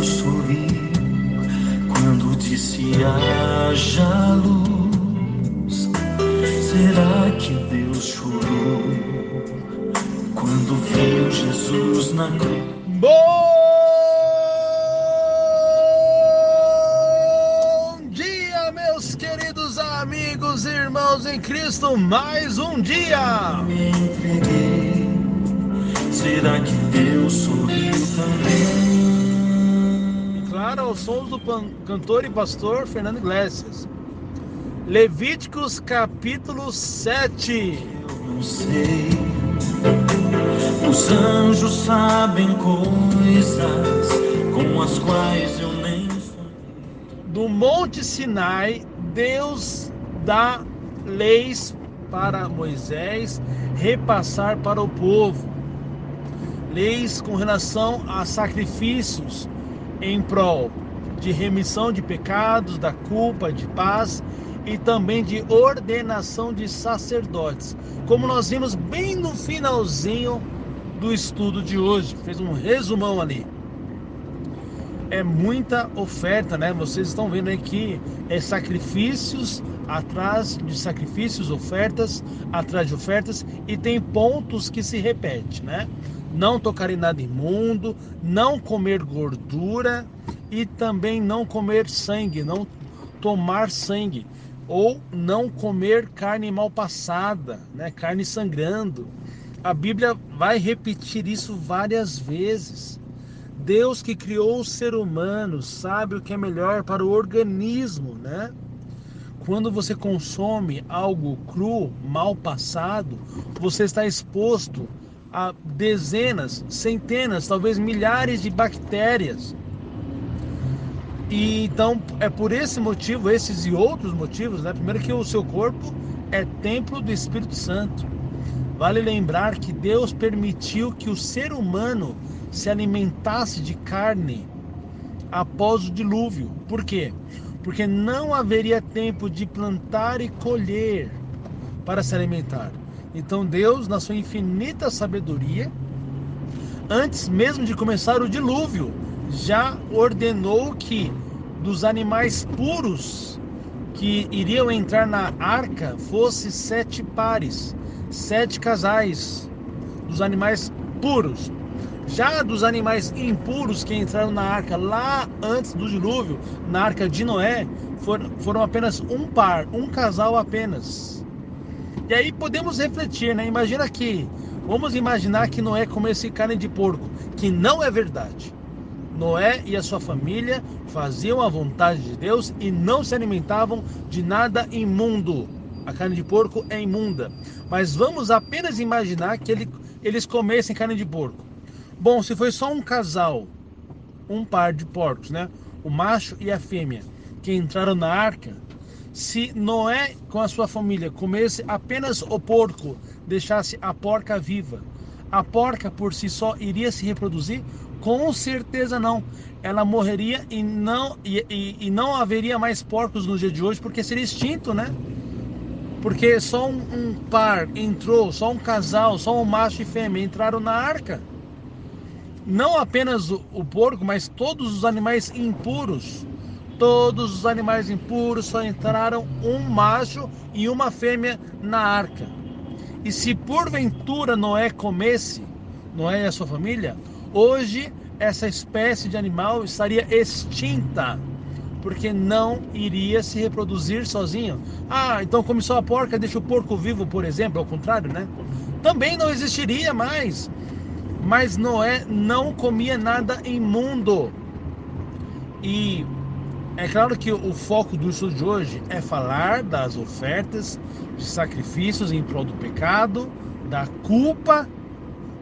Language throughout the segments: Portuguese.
Deus sorriu quando disse haja luz? Será que Deus chorou quando viu Jesus na cruz? Bom dia, meus queridos amigos e irmãos em Cristo, mais um dia! Me entreguei. Será que Deus sorriu também? E claro, aos sons do cantor e pastor Fernando Iglesias. Levíticos capítulo 7. Eu não sei. Os anjos sabem coisas com as quais eu nem sonhei. Do Monte Sinai, Deus dá leis para Moisés repassar para o povo. Leis com relação a sacrifícios em prol de remissão de pecados, da culpa, de paz e também de ordenação de sacerdotes. Como nós vimos bem no finalzinho do estudo de hoje, fez um resumão ali. É muita oferta, né? Vocês estão vendo aí que é sacrifícios atrás de sacrifícios, ofertas atrás de ofertas, e tem pontos que se repetem, né? Não tocar em nada imundo, não comer gordura e também não comer sangue, não tomar sangue, ou não comer carne mal passada, né? Carne sangrando. A Bíblia vai repetir isso várias vezes. Deus que criou o ser humano sabe o que é melhor para o organismo, né? Quando você consome algo cru, mal passado, você está exposto a dezenas, centenas, talvez milhares de bactérias. E então é por esse motivo, esses e outros motivos, né? Primeiro que o seu corpo é templo do Espírito Santo. Vale lembrar que Deus permitiu que o ser humano se alimentasse de carne após o dilúvio. Por quê? Porque não haveria tempo de plantar e colher para se alimentar. Então Deus, na sua infinita sabedoria, antes mesmo de começar o dilúvio, já ordenou que dos animais puros que iriam entrar na arca fosse 7 pares, 7 casais dos animais puros. Já dos animais impuros que entraram na arca lá antes do dilúvio, na arca de Noé, foram apenas um par, um casal apenas. E aí podemos refletir, né? Vamos imaginar que Noé comesse carne de porco, que não é verdade. Noé e a sua família faziam a vontade de Deus e não se alimentavam de nada imundo. A carne de porco é imunda. Mas vamos apenas imaginar que eles comessem carne de porco. Bom, se foi só um casal, um par de porcos, né? O macho e a fêmea, que entraram na arca, se Noé com a sua família comesse apenas o porco, deixasse a porca viva, a porca por si só iria se reproduzir? Com certeza não. Ela morreria e não haveria mais porcos no dia de hoje, porque seria extinto, né? Porque só um par entrou, só um casal, só um macho e fêmea entraram na arca. Não apenas o porco, mas todos os animais impuros. Todos os animais impuros só entraram um macho e uma fêmea na arca. E se porventura Noé comesse, Noé e a sua família, hoje essa espécie de animal estaria extinta, porque não iria se reproduzir sozinho. Ah, então come só a porca, deixa o porco vivo, por exemplo, ao contrário, né? Também não existiria mais. Mas Noé não comia nada imundo. E é claro que o foco do estudo de hoje é falar das ofertas de sacrifícios em prol do pecado, da culpa,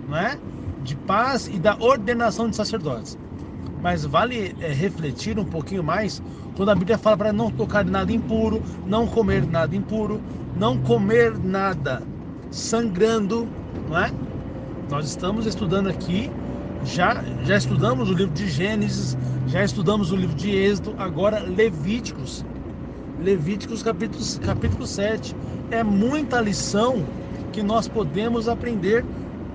né? De paz e da ordenação de sacerdotes. Mas vale refletir um pouquinho mais quando a Bíblia fala para não tocar nada impuro, não comer nada impuro, não comer nada sangrando, não é? Nós estamos estudando aqui, já estudamos o livro de Gênesis, já estudamos o livro de Êxodo, agora Levíticos capítulo 7. É muita lição que nós podemos aprender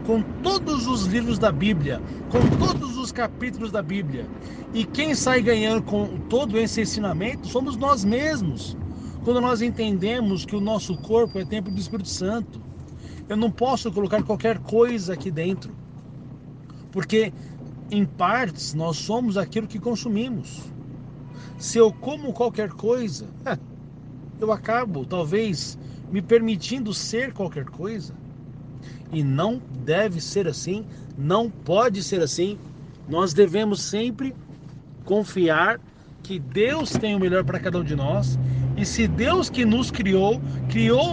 com todos os livros da Bíblia, com todos os capítulos da Bíblia. E quem sai ganhando com todo esse ensinamento somos nós mesmos. Quando nós entendemos que o nosso corpo é templo do Espírito Santo, eu não posso colocar qualquer coisa aqui dentro, porque em partes nós somos aquilo que consumimos. Se eu como qualquer coisa, eu acabo talvez me permitindo ser qualquer coisa. E não deve ser assim, não pode ser assim. Nós devemos sempre confiar que Deus tem o melhor para cada um de nós. E se Deus que nos criou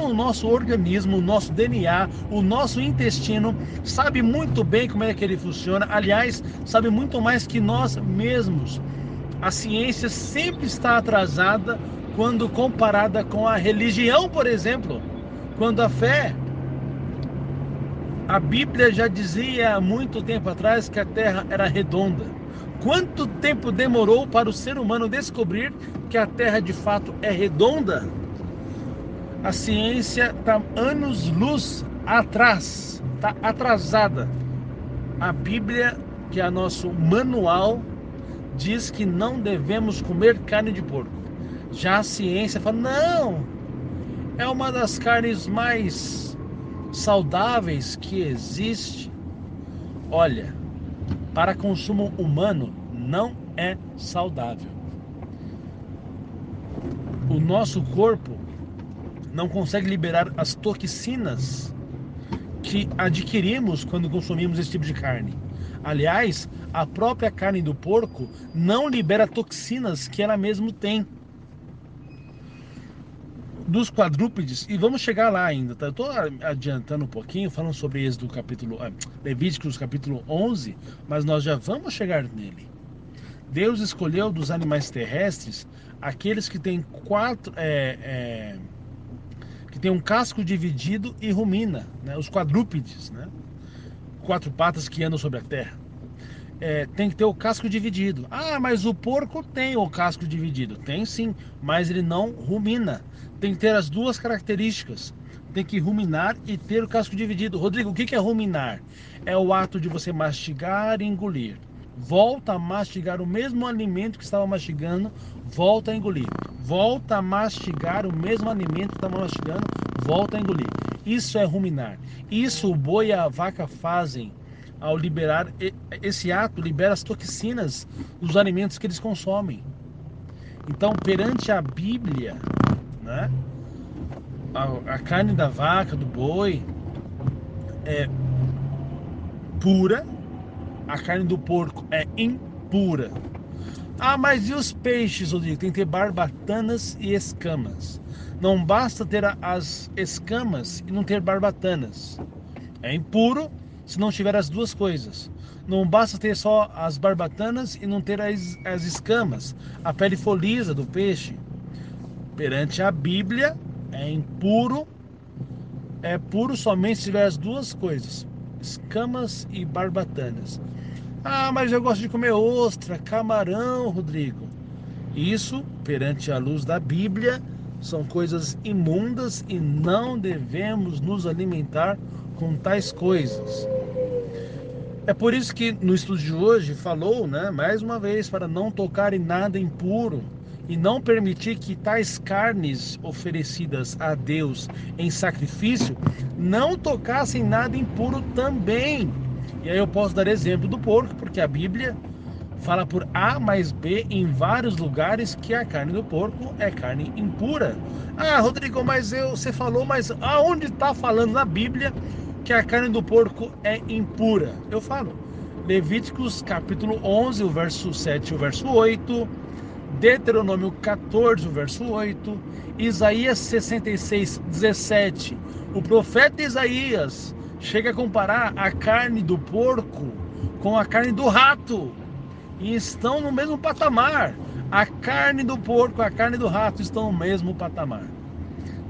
o nosso organismo, o nosso DNA, o nosso intestino, sabe muito bem como é que ele funciona. Aliás, sabe muito mais que nós mesmos. A ciência sempre está atrasada quando comparada com a religião, por exemplo. Quando a fé... A Bíblia já dizia há muito tempo atrás que a Terra era redonda. Quanto tempo demorou para o ser humano descobrir que a Terra de fato é redonda? A ciência está anos-luz atrás, está atrasada. A Bíblia, que é nosso manual, diz que não devemos comer carne de porco. Já a ciência fala, não, é uma das carnes mais saudáveis que existe. Olha, para consumo humano não é saudável. O nosso corpo não consegue liberar as toxinas que adquirimos quando consumimos esse tipo de carne. Aliás, a própria carne do porco não libera toxinas que ela mesmo tem. Dos quadrúpedes, e vamos chegar lá ainda, tá? Eu estou adiantando um pouquinho, falando sobre Êxodo Levíticos capítulo 11, mas nós já vamos chegar nele. Deus escolheu dos animais terrestres aqueles que têm que tem um casco dividido e rumina, né? Os quadrúpedes, né? 4 patas que andam sobre a terra. Tem que ter o casco dividido. Ah, mas o porco tem o casco dividido. Tem sim, mas ele não rumina. Tem que ter as duas características. Tem que ruminar e ter o casco dividido. Rodrigo, o que é ruminar? É o ato de você mastigar e engolir. Volta a mastigar o mesmo alimento que estava mastigando, volta a engolir. Volta a mastigar o mesmo alimento que estava mastigando, volta a engolir. Isso é ruminar. Isso o boi e a vaca fazem. Ao liberar esse ato, libera as toxinas dos alimentos que eles consomem. Então, perante a Bíblia, né, a carne da vaca, do boi é pura, a carne do porco é impura. Ah, mas e os peixes, Rodrigo? Tem que ter barbatanas e escamas. Não basta ter as escamas e não ter barbatanas. É impuro se não tiver as duas coisas. Não basta ter só as barbatanas e não ter as escamas, a pele folisa do peixe. Perante a Bíblia, é impuro, é puro somente se tiver as duas coisas, escamas e barbatanas. Ah, mas eu gosto de comer ostra, camarão, Rodrigo. Isso, perante a luz da Bíblia, são coisas imundas e não devemos nos alimentar com tais coisas. É por isso que no estudo de hoje falou, né, mais uma vez, para não tocar em nada impuro e não permitir que tais carnes oferecidas a Deus em sacrifício não tocassem nada impuro também. E aí eu posso dar exemplo do porco, porque a Bíblia fala por A mais B em vários lugares que a carne do porco é carne impura. Ah, Rodrigo, mas você falou, mas aonde está falando na Bíblia que a carne do porco é impura? Eu falo, Levíticos capítulo 11, o verso 7 e o verso 8, Deuteronômio 14, o verso 8, Isaías 66, 17. O profeta Isaías chega a comparar a carne do porco com a carne do rato, e estão no mesmo patamar. A carne do porco e a carne do rato estão no mesmo patamar.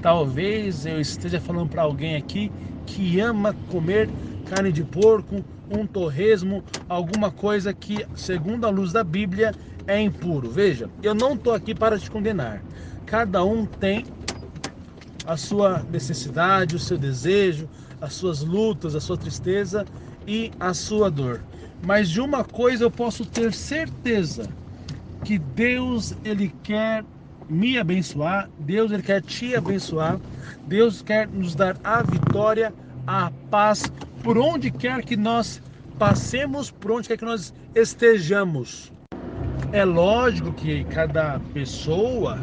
Talvez eu esteja falando para alguém aqui que ama comer carne de porco, um torresmo, alguma coisa que, segundo a luz da Bíblia, é impuro. Veja, eu não estou aqui para te condenar. Cada um tem a sua necessidade, o seu desejo, as suas lutas, a sua tristeza e a sua dor. Mas de uma coisa eu posso ter certeza, que Deus, Ele quer me abençoar, Deus, Ele quer te abençoar, Deus quer nos dar a vitória, a paz, por onde quer que nós passemos, por onde quer que nós estejamos. É lógico que cada pessoa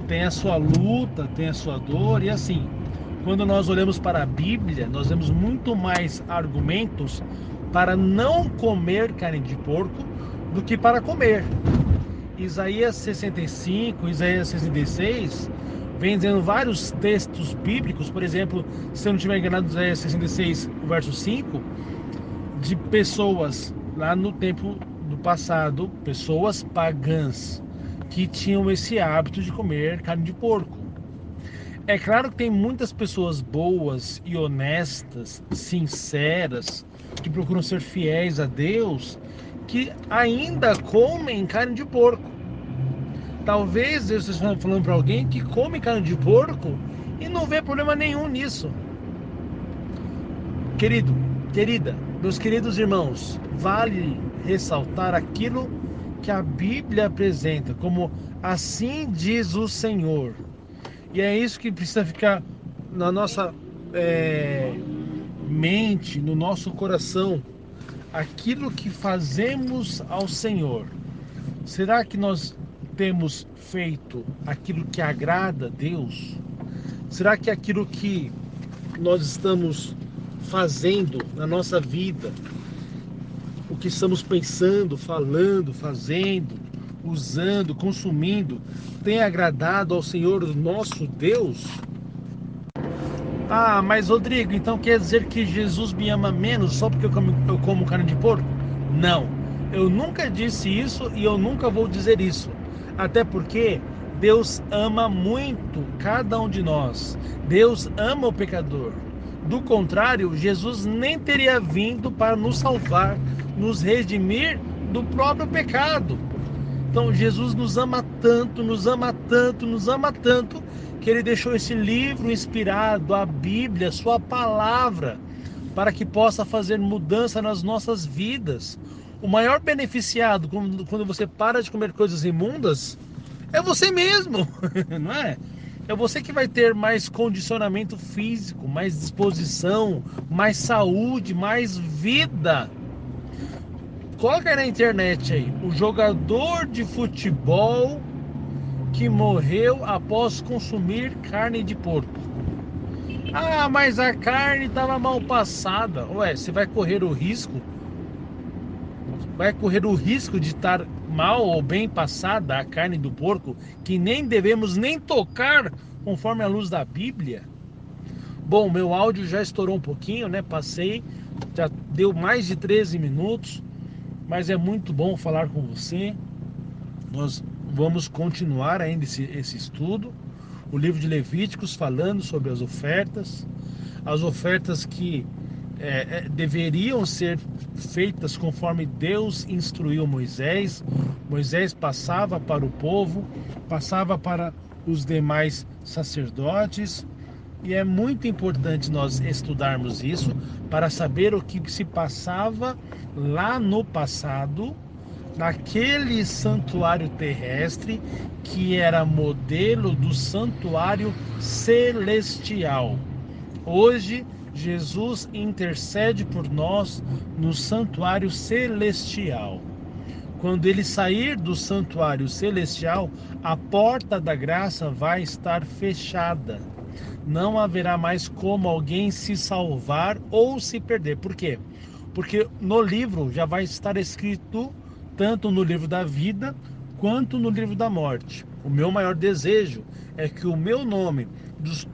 tem a sua luta, tem a sua dor, e assim, quando nós olhamos para a Bíblia, nós vemos muito mais argumentos para não comer carne de porco do que para comer. Isaías 65, Isaías 66, vem dizendo vários textos bíblicos, por exemplo, se eu não estiver enganado, Isaías 66, verso 5, de pessoas lá no tempo do passado, pessoas pagãs, que tinham esse hábito de comer carne de porco. É claro que tem muitas pessoas boas e honestas, sinceras, que procuram ser fiéis a Deus, que ainda comem carne de porco. Talvez Deus esteja falando para alguém que come carne de porco e não vê problema nenhum nisso. Querido, querida, meus queridos irmãos, vale ressaltar aquilo que a Bíblia apresenta como assim diz o Senhor. E é isso que precisa ficar na nossa mente, no nosso coração. Aquilo que fazemos ao Senhor, será que nós temos feito aquilo que agrada a Deus? Será que aquilo que nós estamos fazendo na nossa vida, o que estamos pensando, falando, fazendo, usando, consumindo, tem agradado ao Senhor nosso Deus? Ah, mas Rodrigo, então quer dizer que Jesus me ama menos só porque eu como carne de porco? Não, eu nunca disse isso e eu nunca vou dizer isso. Até porque Deus ama muito cada um de nós. Deus ama o pecador. Do contrário, Jesus nem teria vindo para nos salvar, nos redimir do próprio pecado. Então Jesus nos ama tanto, nos ama tanto, nos ama tanto, que Ele deixou esse livro inspirado, a Bíblia, sua palavra, para que possa fazer mudança nas nossas vidas. O maior beneficiado quando você para de comer coisas imundas é você mesmo, não é? É você que vai ter mais condicionamento físico, mais disposição, mais saúde, mais vida. Coloca aí na internet aí, o jogador de futebol que morreu após consumir carne de porco. Ah, mas a carne estava mal passada. Ué, você vai correr o risco de estar mal ou bem passada a carne do porco, que nem devemos nem tocar conforme a luz da Bíblia? Bom, meu áudio já estourou um pouquinho, né? Passei, já deu mais de 13 minutos, mas é muito bom falar com você. Nós vamos continuar ainda esse estudo, o livro de Levíticos, falando sobre as ofertas que deveriam ser feitas conforme Deus instruiu Moisés. Moisés passava para o povo, passava para os demais sacerdotes, e é muito importante nós estudarmos isso para saber o que se passava lá no passado, naquele santuário terrestre que era modelo do santuário celestial. Hoje, Jesus intercede por nós no santuário celestial. Quando ele sair do santuário celestial, a porta da graça vai estar fechada. Não haverá mais como alguém se salvar ou se perder. Por quê? Porque no livro já vai estar escrito, tanto no livro da vida quanto no livro da morte. O meu maior desejo é que o meu nome,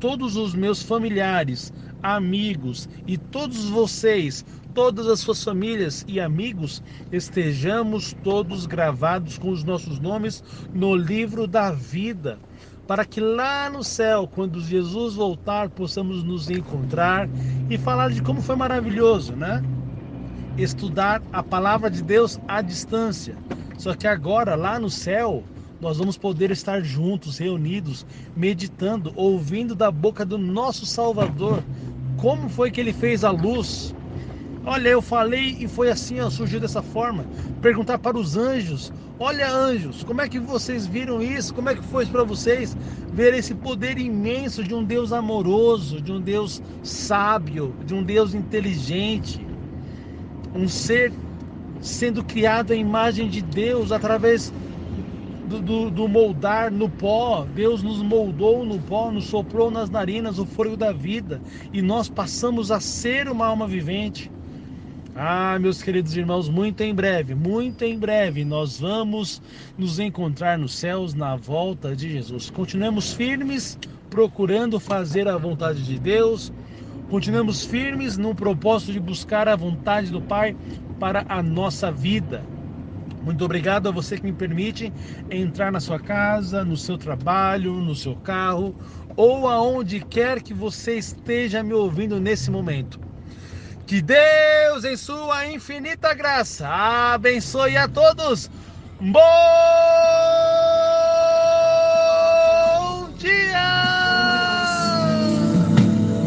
todos os meus familiares, amigos e todos vocês, todas as suas famílias e amigos, estejamos todos gravados com os nossos nomes no livro da vida, para que lá no céu, quando Jesus voltar, possamos nos encontrar e falar de como foi maravilhoso, né? Estudar a palavra de Deus à distância. Só que agora, lá no céu, nós vamos poder estar juntos, reunidos, meditando, ouvindo da boca do nosso Salvador como foi que ele fez a luz. Olha, eu falei e foi assim, ó, surgiu dessa forma. Perguntar para os anjos: olha, anjos, como é que vocês viram isso? Como é que foi para vocês ver esse poder imenso de um Deus amoroso, de um Deus sábio, de um Deus inteligente, um ser sendo criado à imagem de Deus através do moldar no pó. Deus nos moldou no pó, nos soprou nas narinas o fôlego da vida e nós passamos a ser uma alma vivente. Ah, meus queridos irmãos, muito em breve nós vamos nos encontrar nos céus na volta de Jesus. Continuemos firmes, procurando fazer a vontade de Deus. Continuemos firmes no propósito de buscar a vontade do Pai para a nossa vida. Muito obrigado a você que me permite entrar na sua casa, no seu trabalho, no seu carro ou aonde quer que você esteja me ouvindo nesse momento. Que Deus, em sua infinita graça, abençoe a todos. Bom dia!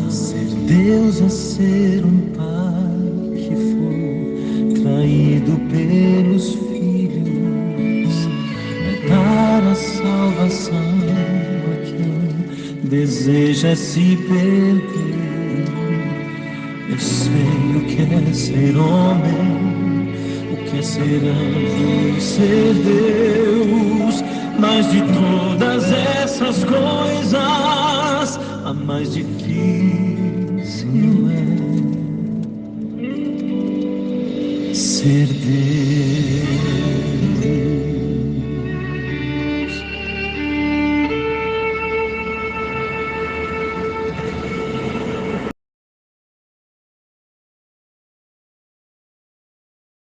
Ser Deus é ser um pai que foi traído pelos filhos, é dar a salvação a quem deseja se perder. Eu sei o que é ser homem, o que é ser anjo e ser Deus, mas de todas essas coisas, a mais difícil é ser Deus.